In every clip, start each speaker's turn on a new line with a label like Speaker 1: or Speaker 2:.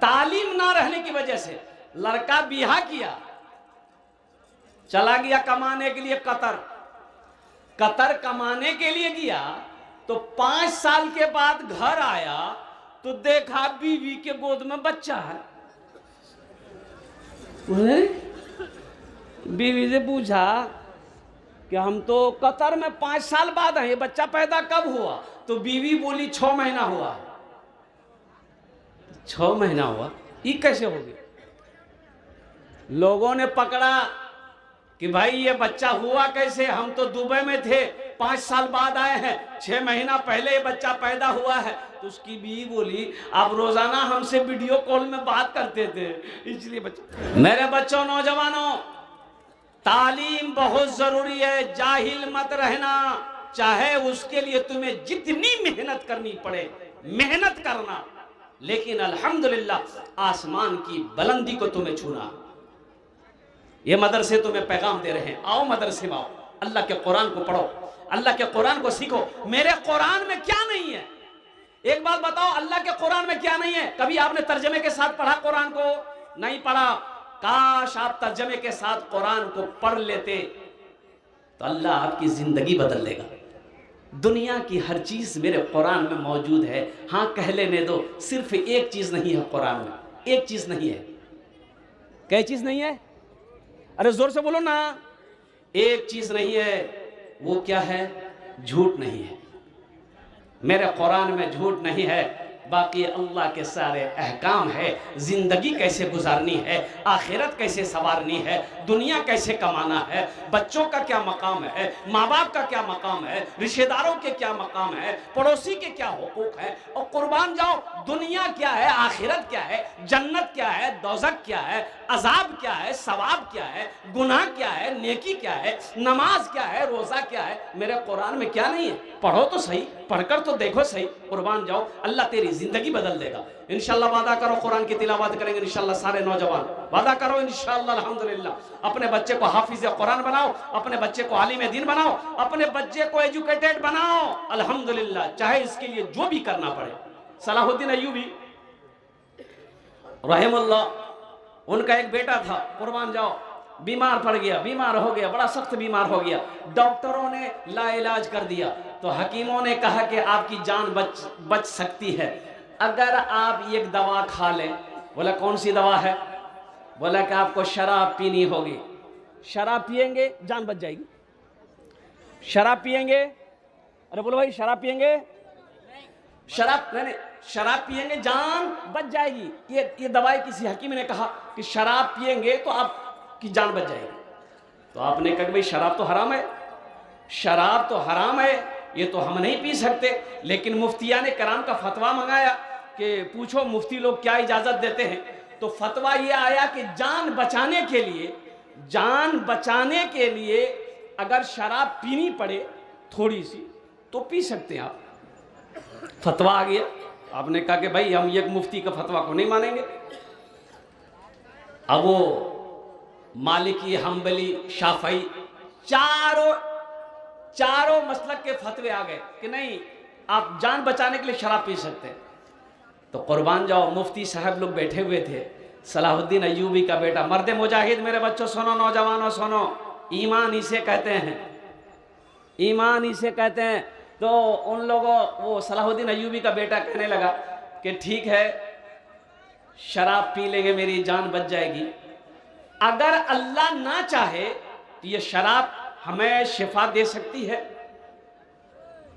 Speaker 1: तालीम ना रहने की वजह से लड़का बिहा किया, चला गया कमाने के लिए कतर कमाने के लिए गया, तो 5 साल के बाद घर आया तो देखा बीवी के गोद में बच्चा है। बीवी से पूछा कि हम तो कतर में 5 साल बाद आए, ये बच्चा पैदा कब हुआ? तो बीवी बोली 6 महीना हुआ। 6 महीना हुआ, ये कैसे हो गया? लोगों ने पकड़ा कि भाई ये बच्चा हुआ कैसे, हम तो दुबई में थे, 5 साल बाद आए हैं, 6 महीना पहले ये बच्चा पैदा हुआ है। तो उसकी बीवी बोली आप रोजाना हमसे वीडियो कॉल में बात करते थे, इसलिए बच्चा। मेरे बच्चों, नौजवानों, तालीम बहुत जरूरी है, जाहिल मत रहना। चाहे उसके लिए तुम्हें जितनी मेहनत करनी पड़े, मेहनत करना, लेकिन अल्हम्दुलिल्लाह आसमान की बुलंदी को तुम्हें छूना। ये मदरसे तुम्हें पैगाम दे रहे हैं, आओ मदरसे में आओ, अल्लाह के कुरान को पढ़ो, अल्लाह के कुरान को सीखो। मेरे कुरान में क्या नहीं है? एक बात बताओ, अल्लाह के कुरान में क्या नहीं है? कभी आपने तर्जमे के साथ पढ़ा कुरान को? नहीं पढ़ा। काश आप तर्जमे के साथ कुरान को पढ़ लेते तो अल्लाह आपकी जिंदगी बदल देगा। दुनिया की हर चीज मेरे कुरान में मौजूद है। हाँ, कह लेने दो, सिर्फ एक चीज नहीं है कुरान में, एक चीज नहीं है। क्या चीज नहीं है? अरे जोर से बोलो ना। एक चीज नहीं है, वो क्या है? झूठ नहीं है। मेरे कुरान में झूठ नहीं है, बाकी अल्लाह के सारे अहकाम है। जिंदगी कैसे गुजारनी है, आखिरत कैसे संवारनी है, दुनिया कैसे कमाना है, बच्चों का क्या मकाम है, माँ बाप का क्या मकाम है, रिश्तेदारों के क्या मकाम है, पड़ोसी के क्या हुकूक है। और कुर्बान जाओ, दुनिया क्या है, आखिरत क्या है, जन्नत क्या है, दोज़ख क्या है, अजाब क्या है, सवाब क्या है, गुनाह क्या है, नेकी क्या है, नमाज क्या है, रोजा क्या है। मेरे कुरान में क्या नहीं है? पढ़ो तो सही, पढ़कर तो देखो सही। कुर्बान जाओ, अल्लाह तेरी जिंदगी बदल देगा इंशाल्लाह। वादा करो कुरान की तिलावत करेंगे इंशाल्लाह सारे नौजवान, वादा करो इंशाल्लाह अल्हम्दुलिल्लाह। अपने बच्चे को हाफिज कुरान बनाओ, अपने बच्चे को आलिम दीन बनाओ, अपने बच्चे को एजुकेटेड बनाओ अल्हम्दुलिल्लाह, चाहे इसके लिए जो भी करना पड़े। सलाहुद्दीन अय्यूबी रहमतुल्लाह, उनका एक बेटा था, कुर्बान जाओ, बीमार पड़ गया, बीमार हो गया, बड़ा सख्त बीमार हो गया। डॉक्टरों ने लाइलाज कर दिया, तो हकीमों ने कहा कि आपकी जान बच सकती है अगर आप एक दवा खा लें। बोला कौन सी दवा है? बोला कि आपको शराब पीनी होगी, शराब पिएंगे जान बच जाएगी। शराब पिएंगे? अरे बोलो भाई, शराब पिएंगे? शराब नहीं, शराब पिएंगे जान बच जाएगी। ये दवाई किसी हकीम ने कहा कि शराब पिएंगे तो आपकी जान बच जाएगी। तो आपने कहा भाई शराब तो हराम है, शराब तो हराम है, ये तो हम नहीं पी सकते। लेकिन मुफ्तिया ने कराम का फतवा मंगाया कि पूछो मुफ्ती लोग क्या इजाजत देते हैं। तो फतवा ये आया कि जान बचाने के लिए अगर शराब पीनी पड़े थोड़ी सी तो पी सकते हैं आप। फतवा आ गया। आपने कहा कि भाई हम एक मुफ्ती का फतवा को नहीं मानेंगे। अब वो मालिकी, हम्बली, शाफई चारों मसलक के फतवे आ गए कि नहीं, आप जान बचाने के लिए शराब पी सकते हैं। तो कुर्बान जाओ, मुफ्ती साहब लोग बैठे हुए थे, सलाहुद्दीन अय्यूबी का बेटा, मर्द मुजाहिद। मेरे बच्चों सुनो, नौजवानों सुनो, ईमान इसे कहते हैं, ईमान इसे कहते हैं। तो उन लोगों, वो सलाहुद्दीन अय्यूबी का बेटा कहने लगा कि ठीक है शराब पी लेंगे, मेरी जान बच जाएगी। अगर अल्लाह ना चाहे तो ये शराब हमें शिफा दे सकती है।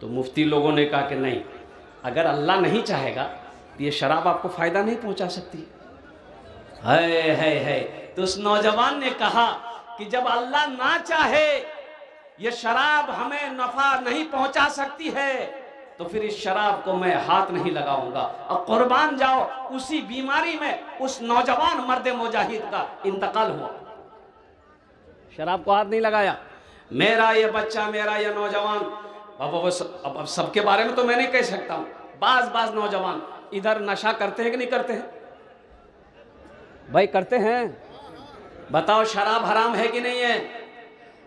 Speaker 1: तो मुफ्ती लोगों ने कहा कि नहीं, अगर अल्लाह नहीं चाहेगा तो ये शराब आपको फायदा नहीं पहुंचा सकती। है। तो उस नौजवान ने कहा कि जब अल्लाह ना चाहे ये शराब हमें नफा नहीं पहुंचा सकती है तो फिर इस शराब को मैं हाथ नहीं लगाऊंगा। और कुर्बान जाओ, उसी बीमारी में उस नौजवान मर्द मुजाहिद का इंतकाल हुआ। शराब को हाथ नहीं लगाया। मेरा ये बच्चा, मेरा ये नौजवान, अब सबके बारे में तो मैं नहीं कह सकता हूं। बाज नौजवान इधर नशा करते हैं कि नहीं करते हैं? भाई करते हैं। बताओ शराब हराम है कि नहीं है?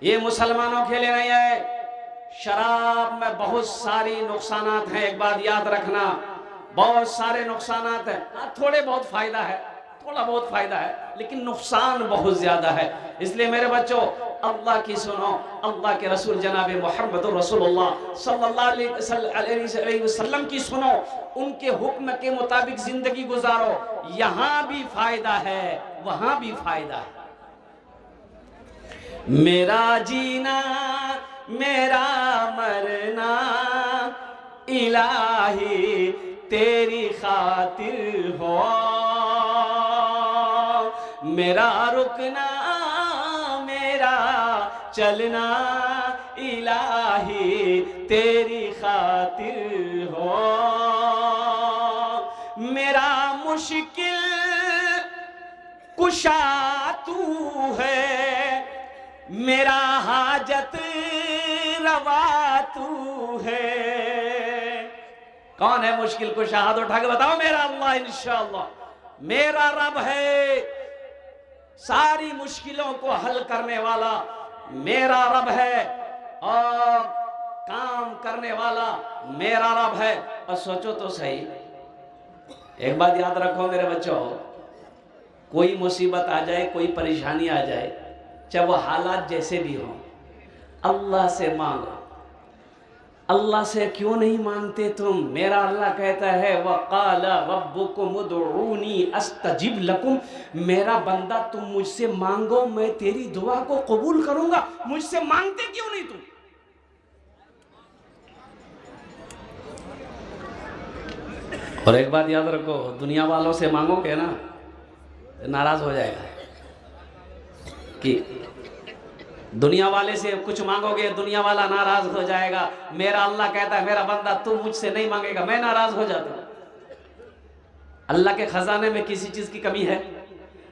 Speaker 1: ये मुसलमानों के लिए नहीं है। शराब में बहुत सारी नुकसानात हैं। एक बात याद रखना, बहुत सारे नुकसानात हैं। हाँ, थोड़े बहुत फायदा है, थोड़ा बहुत फायदा है, लेकिन नुकसान बहुत ज्यादा है। इसलिए मेरे बच्चों, अल्लाह की सुनो, अल्लाह के रसूल जनाब मोहम्मद रसूलुल्लाह सल्लल्लाहु अलैहि वसल्लम की सुनो, उनके हुक्म के मुताबिक जिंदगी गुजारो। यहाँ भी फायदा है, वहां भी फायदा है। मेरा जीना मेरा मरना इलाही तेरी खातिर हो, मेरा रुकना मेरा चलना इलाही तेरी खातिर हो, मेरा मुश्किल कुशा तू है, मेरा हाजत रवा तू है। कौन है मुश्किल कुशा? हाथ उठा के बताओ। मेरा अल्लाह, इंशाअल्लाह मेरा रब है, सारी मुश्किलों को हल करने वाला मेरा रब है, और काम करने वाला मेरा रब है। और सोचो तो सही, एक बात याद रखो मेरे बच्चों, कोई मुसीबत आ जाए, कोई परेशानी आ जाए, चाहे वो हालात जैसे भी हो, अल्लाह से मांगो। अल्लाह से क्यों नहीं मांगते तुम? मेरा अल्लाह कहता है वक़ाल रब्बुकुम उदऊनी अस्तजिब लकुम, मेरा बंदा तुम मुझसे मांगो, मैं तेरी दुआ को कबूल करूंगा। मुझसे मांगते क्यों नहीं तुम? और एक बात याद रखो, दुनिया वालों से मांगोगे ना, नाराज हो जाएगा। कि दुनिया वाले से कुछ मांगोगे, दुनिया वाला नाराज हो जाएगा। मेरा अल्लाह कहता है मेरा बंदा तू मुझसे नहीं मांगेगा, मैं नाराज हो जाता हूं। अल्लाह के खजाने में किसी चीज की कमी है?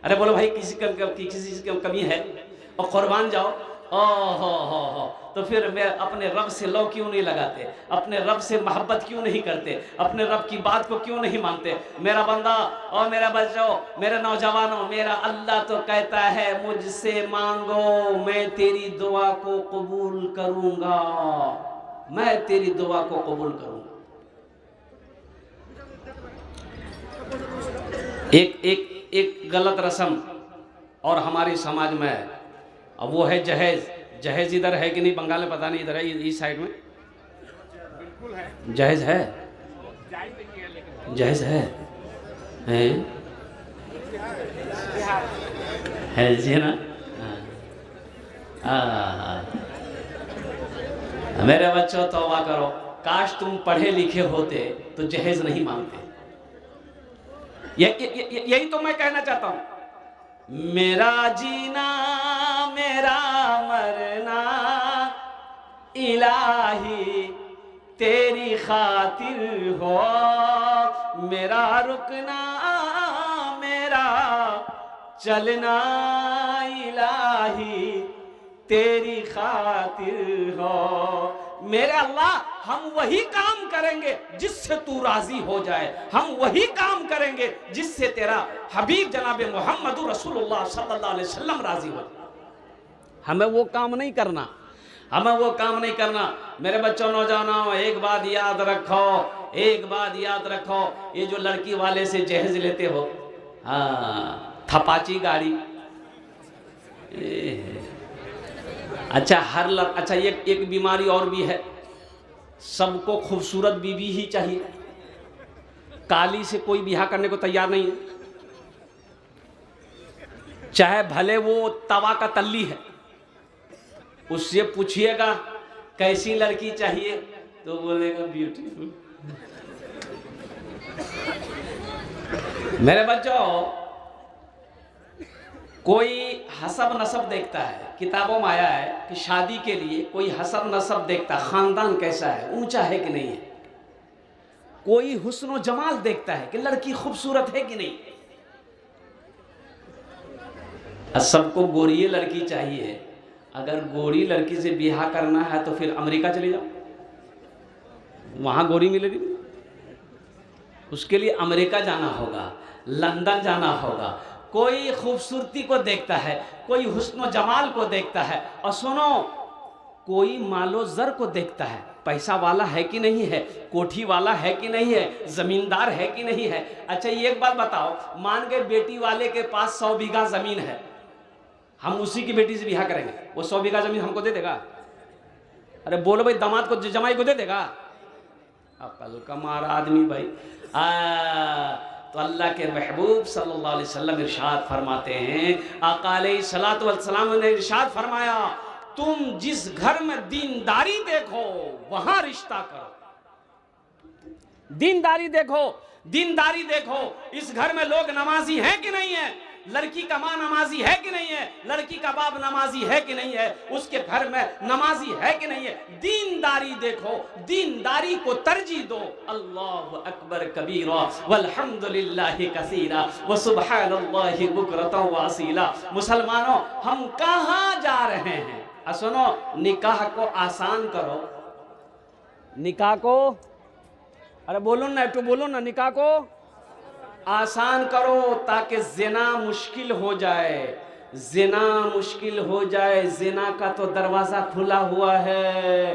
Speaker 1: अरे बोलो भाई, किसी चीज की कमी है? और कुर्बान जाओ। हो तो फिर मैं अपने रब से लो क्यों नहीं लगाते? अपने रब से मोहब्बत क्यों नहीं करते? अपने रब की बात को क्यों नहीं मानते? मेरा बंदा और मेरा बच्चों, मेरे नौजवानों, मेरा अल्लाह तो कहता है मुझसे मांगो, मैं तेरी दुआ को कबूल करूंगा, मैं तेरी दुआ को कबूल करूंगा। एक गलत रस्म और हमारे समाज में है, अब वो है जहेज। जहेज इधर है कि नहीं? बंगाल में पता नहीं, इधर है, इस साइड में बिल्कुल है। जहेज है, जहेज है जी ना। मेरे बच्चों तौबा करो, काश तुम पढ़े लिखे होते तो जहेज नहीं मांगते। यही तो मैं कहना चाहता हूं। मेरा जीना मेरा मरना इलाही तेरी खातिर हो, मेरा रुकना मेरा चलना इलाही तेरी खातिर हो। मेरे अल्लाह, हम वही काम करेंगे जिससे तू राजी हो जाए, हम वही काम करेंगे जिससे तेरा हबीब जनाब मोहम्मद रसूलुल्लाह सल्लल्लाहु अलैहि वसल्लम राजी हो। हमें वो काम नहीं करना, हमें वो काम नहीं करना। मेरे बच्चों, नौजवानों, एक बात याद रखो, एक बात याद रखो, ये जो लड़की वाले से जहेज लेते हो, हाँ, थपाची गाड़ी, अच्छा अच्छा एक बीमारी और भी है, सबको खूबसूरत बीवी ही चाहिए। काली से कोई ब्याह करने को तैयार नहीं है, चाहे भले वो तवा का तल्ली है। उससे पूछिएगा कैसी लड़की चाहिए तो बोलेगा ब्यूटीफुल। मेरे बच्चों, कोई हसब नसब देखता है, किताबों में आया है कि शादी के लिए कोई हसब नसब देखता है, खानदान कैसा है, ऊंचा है कि नहीं है। कोई हुस्न जमाल देखता है कि लड़की खूबसूरत है कि नहीं। सबको गोरी लड़की चाहिए। अगर गोरी लड़की से ब्याह करना है तो फिर अमेरिका चले जाओ, वहां गोरी मिलेगी। उसके लिए अमेरिका जाना होगा, लंदन जाना होगा। कोई खूबसूरती को देखता है, कोई हुस्न जमाल को देखता है। और सुनो, कोई मालो जर को देखता है, पैसा वाला है कि नहीं है, कोठी वाला है कि नहीं है, जमींदार है कि नहीं है। अच्छा ये एक बात बताओ, मान गए बेटी वाले के पास 100 बीघा जमीन है, हम उसी की बेटी से ब्याह करेंगे, वो 100 बीघा जमीन हमको दे देगा? अरे बोलो भाई, दामाद को जमाई को दे देगा? अकल का मारा आदमी भाई। तो अल्लाह के महबूब सल्लल्लाहु अलैहि वसल्लम इरशाद फरमाते हैं, आका अलैहिस्सलातु वस्सलाम ने इरशाद फरमाया, तुम जिस घर में दीनदारी देखो वहां रिश्ता करो। दीनदारी देखो, दीनदारी देखो। इस घर में लोग नमाजी हैं कि नहीं है, लड़की का माँ नमाजी है कि नहीं है, लड़की का बाप नमाजी है कि नहीं है, उसके घर में नमाजी है कि नहीं है। दीनदारी देखो, दीनदारी को तरजीह दो। अल्लाहु अकबर कबीरा वल्हम्दुलिल्लाहि कसीरा व सुब्हानल्लाहि बुकरतन व असीला। मुसलमानों, हम कहाँ जा रहे हैं? सुनो, निकाह को आसान करो, निकाह को, अरे बोलो ना, तो बोलो ना, निकाह को आसान करो ताकि जिना मुश्किल हो जाए, जिना मुश्किल हो जाए। जिना का तो दरवाजा खुला हुआ है,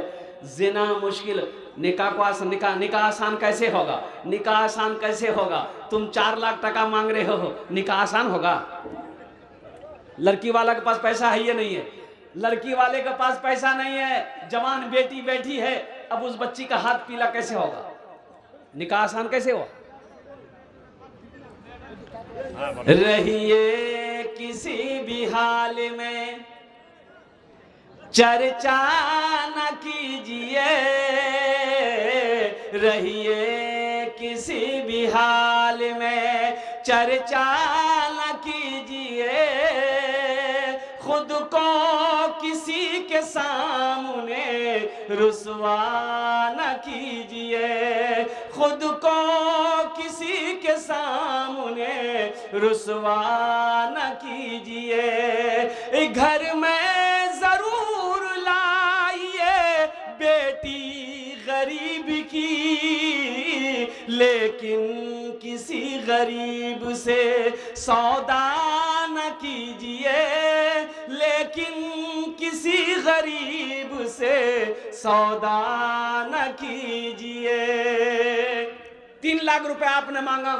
Speaker 1: जिना मुश्किल। निकाह को आसान, निकाह आसान कैसे होगा? निकाह आसान कैसे होगा? तुम 4 लाख टका मांग रहे हो, निकाह आसान होगा? लड़की वाला के पास पैसा है या नहीं है? लड़की वाले के पास पैसा नहीं है, जवान बेटी बैठी है, अब उस बच्ची का हाथ पीला कैसे होगा? निकाह आसान कैसे हो? रहिए किसी भी हाल में चर्चा न कीजिए, रहिए किसी भी हाल में चर्चा न कीजिए, खुद को किसी के सामने रुसवा न कीजिए, खुद को किसी के सामने रुसवा न कीजिए। घर में जरूर लाइए बेटी गरीब की, लेकिन किसी गरीब से सौदा न कीजिए, लेकिन किसी गरीब से सौदा न कीजिए। 3 लाख रुपए आपने मांगा,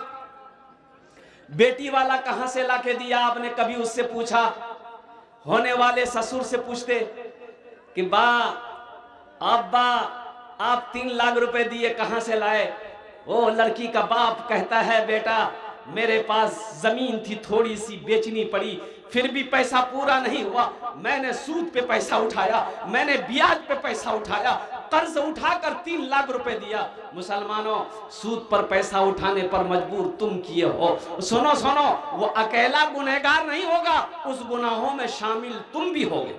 Speaker 1: बेटी वाला कहां से लाके दिया? आपने कभी उससे पूछा? होने वाले ससुर से पूछते कि बा अब्बा आप 3 लाख रुपए दिए कहां से लाए? वो लड़की का बाप कहता है, बेटा मेरे पास जमीन थी, थोड़ी सी बेचनी पड़ी, फिर भी पैसा पूरा नहीं हुआ, मैंने सूद पे पैसा उठाया, मैंने ब्याज पे पैसा उठाया, कर्ज उठाकर 3 लाख रुपए दिया। मुसलमानों, सूद पर पैसा उठाने पर मजबूर तुम किए हो। सुनो सुनो, वो अकेला गुनहगार नहीं होगा, उस गुनाहों में शामिल तुम भी होगे।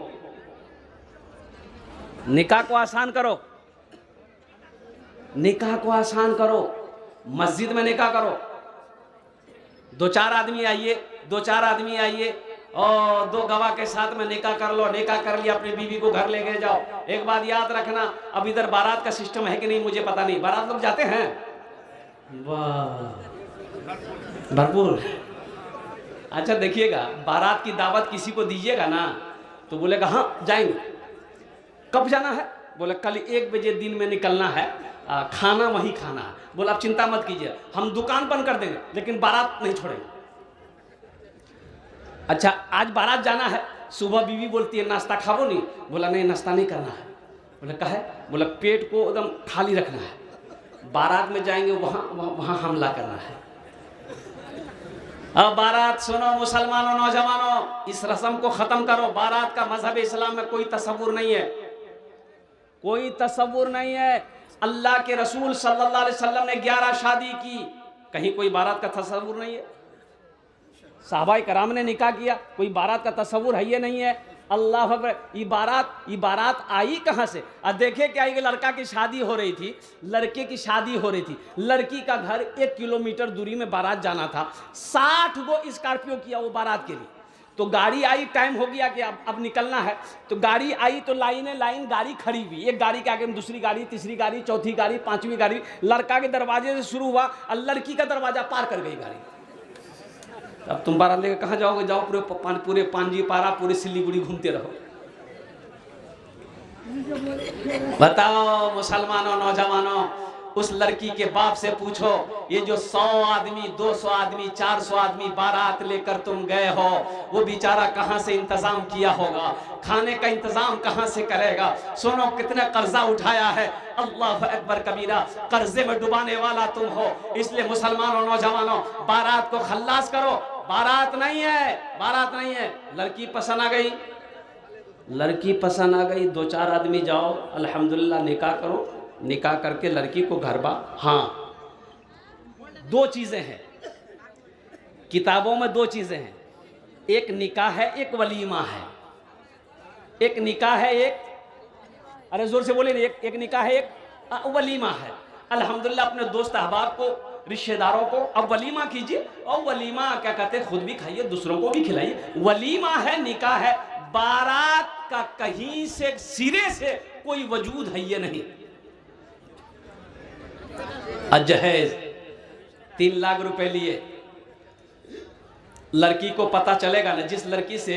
Speaker 1: निकाह को आसान करो, निकाह को आसान करो, मस्जिद में निकाह करो। 2-4 आदमी आइए, 2-4 आदमी आइए और 2 गवाह के साथ में निकाह कर लो। निकाह कर लिया, अपनी बीवी को घर लेके जाओ। एक बात याद रखना, अब इधर बारात का सिस्टम है कि नहीं मुझे पता नहीं, बारात लोग जाते हैं? वाह, भरपूर। अच्छा देखिएगा, बारात की दावत किसी को दीजिएगा ना तो बोलेगा हाँ जाएंगे। कब जाना है? बोले कल 1 बजे दिन में निकलना है, खाना वहीं खाना है। बोला आप चिंता मत कीजिए, हम दुकान बंद कर देंगे लेकिन बारात नहीं छोड़ेंगे। अच्छा आज बारात जाना है, सुबह बीवी बोलती है नाश्ता खाओ नहीं? बोला नहीं नाश्ता नहीं करना है। बोला काहे? बोला पेट को एकदम खाली रखना है, बारात में जाएंगे वहां हमला करना है। अब बारात, सुनो मुसलमानों, नौजवानों, इस रस्म को खत्म करो। बारात का मजहब इस्लाम में कोई तसव्वुर नहीं है, कोई तसव्वुर नहीं है। अल्लाह के रसूल सल्लल्लाहु अलैहि वसल्लम ने 11 शादी की, कहीं कोई बारात का तसव्वुर नहीं है। साहबाए कराम ने निकाह किया, कोई बारात का तसव्वुर है ये नहीं है। अल्लाह अकबर। ये बारात आई कहाँ से? अब देखिए क्या, एक लड़का की शादी हो रही थी, लड़के की शादी हो रही थी, लड़की का घर 1 किलोमीटर दूरी में बारात जाना था। 60 गो स्कॉर्पियो किया वो बारात के लिए। तो गाड़ी आई, टाइम हो गया कि अब निकलना है, तो गाड़ी आई तो लाइन गाड़ी खड़ी हुई, एक गाड़ी के आगे में दूसरी गाड़ी, तीसरी गाड़ी, चौथी गाड़ी, 5वीं गाड़ी। लड़का के दरवाजे से शुरू हुआ और लड़की का दरवाजा पार कर गई गाड़ी। अब तुम बारात लेकर कहाँ जाओगे? जाओ पूरे पांजी पारा, पूरे सिलीगुड़ी घूमते रहो। बताओ मुसलमानों, नौजवानों, उस लड़की के बाप से पूछो, ये जो 100 आदमी, 200 आदमी, 400 आदमी बारात लेकर तुम गए हो, वो बेचारा कहां से इंतजाम किया होगा, खाने का इंतजाम कहां से करेगा? सुनो कितना कर्जा उठाया है। अल्लाह अकबर कबीरा, कर्जे में डुबाने वाला तुम हो। इसलिए मुसलमानों, नौजवानों, बारात को खल्लास करो। बारात नहीं है, बारात नहीं है। लड़की पसंद आ गई, लड़की पसंद आ गई, 2-4 आदमी जाओ, अल्हम्दुलिल्लाह निकाह करो, निकाह करके लड़की को घर बा। हाँ, 2 चीजें हैं किताबों में, 2 चीजें हैं, एक निकाह है, एक वलीमा है। एक निकाह है, एक, अरे जोर से बोले नहीं, एक निकाह है, एक वलीमा है। अल्हम्दुलिल्लाह अपने दोस्त अहबाब को, रिश्तेदारों को अब वलीमा कीजिए, और वलीमा क्या कहते हैं, खुद भी खाइए, दूसरों को भी खिलाइए। वलीमा है, निकाह है। बारात का कहीं से सिरे से कोई वजूद है ये नहीं। जहेज 3 लाख रुपए लिए, लड़की को पता चलेगा ना, जिस लड़की से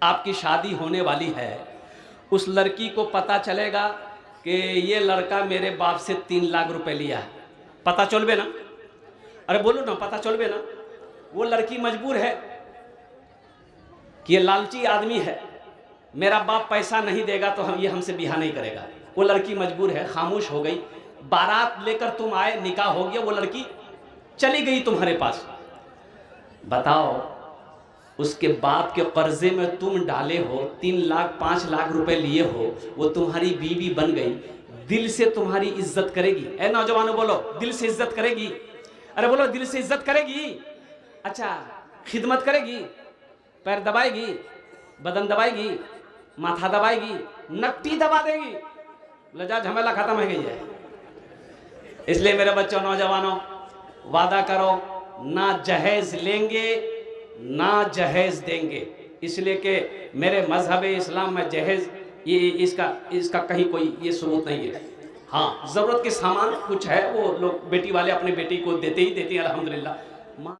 Speaker 1: आपकी शादी होने वाली है, उस लड़की को पता चलेगा कि ये लड़का मेरे बाप से 3 लाख रुपए लिया है, पता चलबे ना? अरे बोलो ना, पता चलबे ना? वो लड़की मजबूर है कि ये लालची आदमी है, मेरा बाप पैसा नहीं देगा तो ये हमसे बिहा नहीं करेगा। वो लड़की मजबूर है, खामोश हो गई। बारात लेकर तुम आए, निकाह हो गया, वो लड़की चली गई तुम्हारे पास। बताओ, उसके बाप के कर्जे में तुम डाले हो, 3 लाख 5 लाख रुपए लिए हो, वो तुम्हारी बीवी बन गई, दिल से तुम्हारी इज्जत करेगी? ए नौजवानों बोलो, दिल से इज्जत करेगी? अरे बोलो, दिल से इज्जत करेगी? अच्छा, खिदमत करेगी? पैर दबाएगी, बदन दबाएगी, माथा दबाएगी, नट्टी दबा देगी? लजा झमेला खत्म हो गई है। इसलिए मेरे बच्चों, नौजवानों, वादा करो, ना जहेज लेंगे ना जहेज देंगे। इसलिए कि मेरे मजहब इस्लाम में जहेज ये इसका कहीं कोई ये सबूत नहीं है। हाँ, ज़रूरत के सामान कुछ है, वो लोग बेटी वाले अपने बेटी को देते ही देते हैं, अल्हम्दुलिल्लाह।